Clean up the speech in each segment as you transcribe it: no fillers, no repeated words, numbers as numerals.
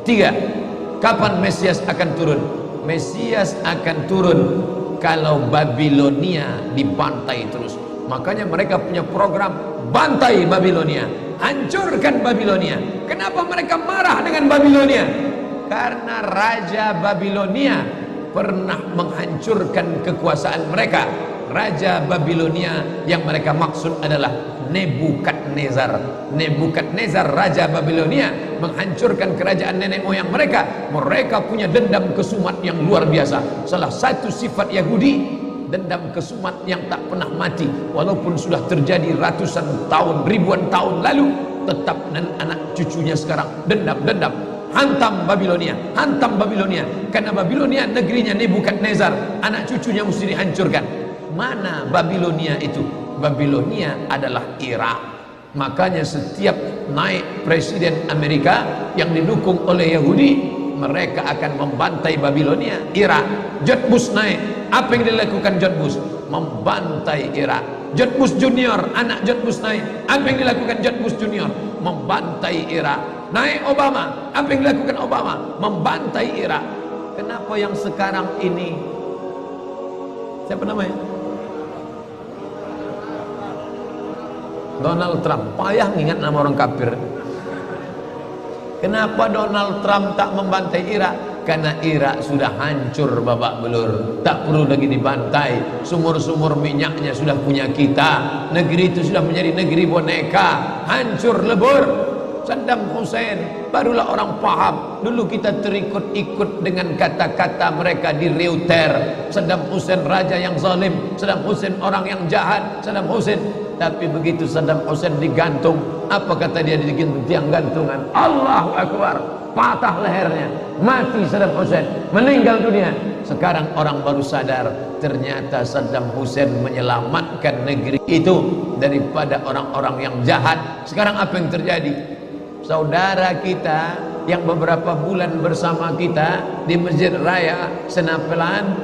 Tiga, kapan Mesias akan turun? Mesias akan turun kalau Babilonia dibantai terus. Makanya mereka punya program bantai Babilonia, hancurkan Babilonia. Kenapa mereka marah dengan Babilonia? Karena Raja Babilonia pernah menghancurkan kekuasaan mereka. Raja Babilonia yang mereka maksud adalah Nebukadnezar. Nebukadnezar Raja Babilonia menghancurkan kerajaan nenek moyang mereka. Mereka punya dendam kesumat yang luar biasa. Salah satu sifat Yahudi, dendam kesumat yang tak pernah mati. Walaupun sudah terjadi ratusan tahun, ribuan tahun lalu, tetap anak cucunya sekarang dendam. Hantam Babilonia, hantam Babilonia. Karena Babilonia negerinya Nebukadnezar, anak cucunya mesti dihancurkan. Mana Babilonia itu? Babilonia adalah Irak. Makanya setiap naik presiden Amerika yang didukung oleh Yahudi, mereka akan membantai Babilonia, Irak. George Bush naik, apa yang dilakukan George Bush? Membantai Irak. George Bush Junior, anak George Bush naik, apa yang dilakukan George Bush Junior? Membantai Irak. Naik Obama, apa yang dilakukan Obama? Membantai Irak. Kenapa yang sekarang ini, siapa namanya? Donald Trump. Payah ingat nama orang kafir. Kenapa Donald Trump tak membantai Irak? Karena Irak sudah hancur babak belur, tak perlu lagi dibantai. Sumur-sumur minyaknya sudah punya kita. Negeri itu sudah menjadi negeri boneka, hancur lebur. Saddam Hussein barulah orang paham. Dulu kita terikut-ikut dengan kata-kata mereka di Reuter. Saddam Hussein raja yang zalim, Saddam Hussein orang yang jahat, Saddam Hussein. Tapi begitu Saddam Hussein digantung, apa kata dia di tiang gantungan? Allahu Akbar, patah lehernya, mati Saddam Hussein, meninggal dunia. Sekarang orang baru sadar, ternyata Saddam Hussein menyelamatkan negeri itu daripada orang-orang yang jahat. Sekarang apa yang terjadi? Saudara kita yang beberapa bulan bersama kita di Masjid Raya Senapelan,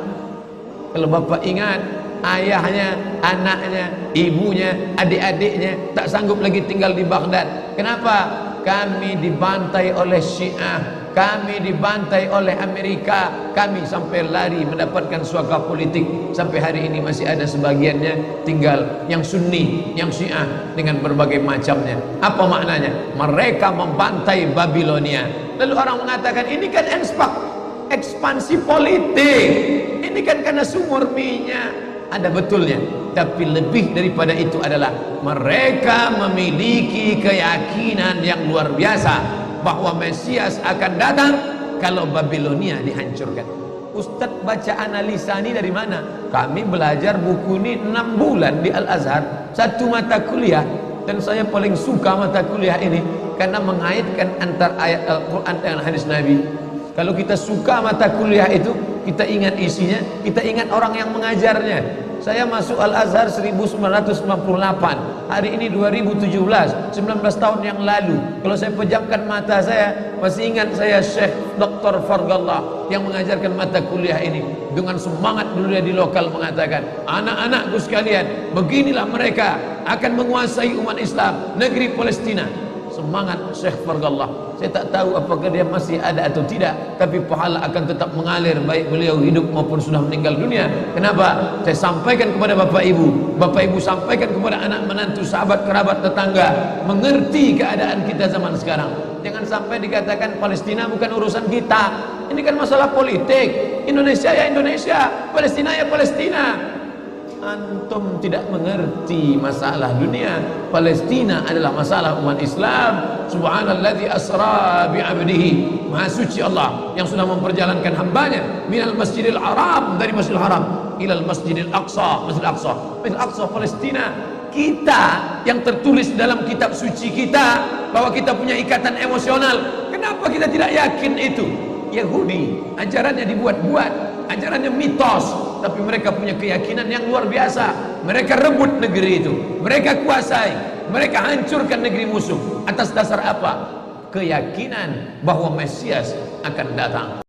kalau Bapak ingat, ayahnya, anaknya, ibunya, adik-adiknya tak sanggup lagi tinggal di Baghdad. Kenapa? Kami dibantai oleh Syiah, kami dibantai oleh Amerika, kami sampai lari mendapatkan suaka politik. Sampai hari ini masih ada sebagiannya tinggal yang Sunni, yang Syiah dengan berbagai macamnya. Apa maknanya? Mereka membantai Babilonia. Lalu orang mengatakan ini kan ekspansi politik, ini kan karena sumur minyak. Ada betulnya, tapi lebih daripada itu adalah mereka memiliki keyakinan yang luar biasa bahwa Mesias akan datang kalau Babilonia dihancurkan. Ustadz baca analisa ini dari mana? Kami belajar buku ini 6 bulan di Al-Azhar, satu mata kuliah, dan saya paling suka mata kuliah ini karena mengaitkan antara ayat Al-Quran dengan hadis Nabi. Kalau kita suka mata kuliah itu, kita ingat isinya, kita ingat orang yang mengajarnya. Saya masuk Al-Azhar 1998, hari ini 2017, 19 tahun yang lalu. Kalau saya pejamkan mata saya, masih ingat saya Syekh Dr. Fargallah yang mengajarkan mata kuliah ini. Dengan semangat dulu dia di lokal mengatakan, anak-anakku sekalian, beginilah mereka akan menguasai umat Islam, negeri Palestina. Semangat Syekh Fargallah. Saya tak tahu apakah dia masih ada atau tidak, tapi pahala akan tetap mengalir baik beliau hidup maupun sudah meninggal dunia. Kenapa? Saya sampaikan kepada Bapak Ibu sampaikan kepada anak menantu, sahabat, kerabat, tetangga, mengerti keadaan kita zaman sekarang. Jangan sampai dikatakan Palestina bukan urusan kita. Ini kan masalah politik. Indonesia ya Indonesia, Palestina ya Palestina. Antum tidak mengerti masalah dunia. Palestina adalah masalah umat Islam. Subhanalladzi asra bi'abdihi, maha suci Allah yang sudah memperjalankan hambanya minal masjidil haram, dari masjidil haram ilal masjidil aqsa, masjidil aqsa, masjidil aqsa Palestina. Kita yang tertulis dalam kitab suci kita bahwa kita punya ikatan emosional, kenapa kita tidak yakin itu? Yahudi ajarannya dibuat-buat, ajarannya mitos, tapi mereka punya keyakinan yang luar biasa. Mereka rebut negeri itu, mereka kuasai, mereka hancurkan negeri musuh. Atas dasar apa? Keyakinan bahwa Mesias akan datang.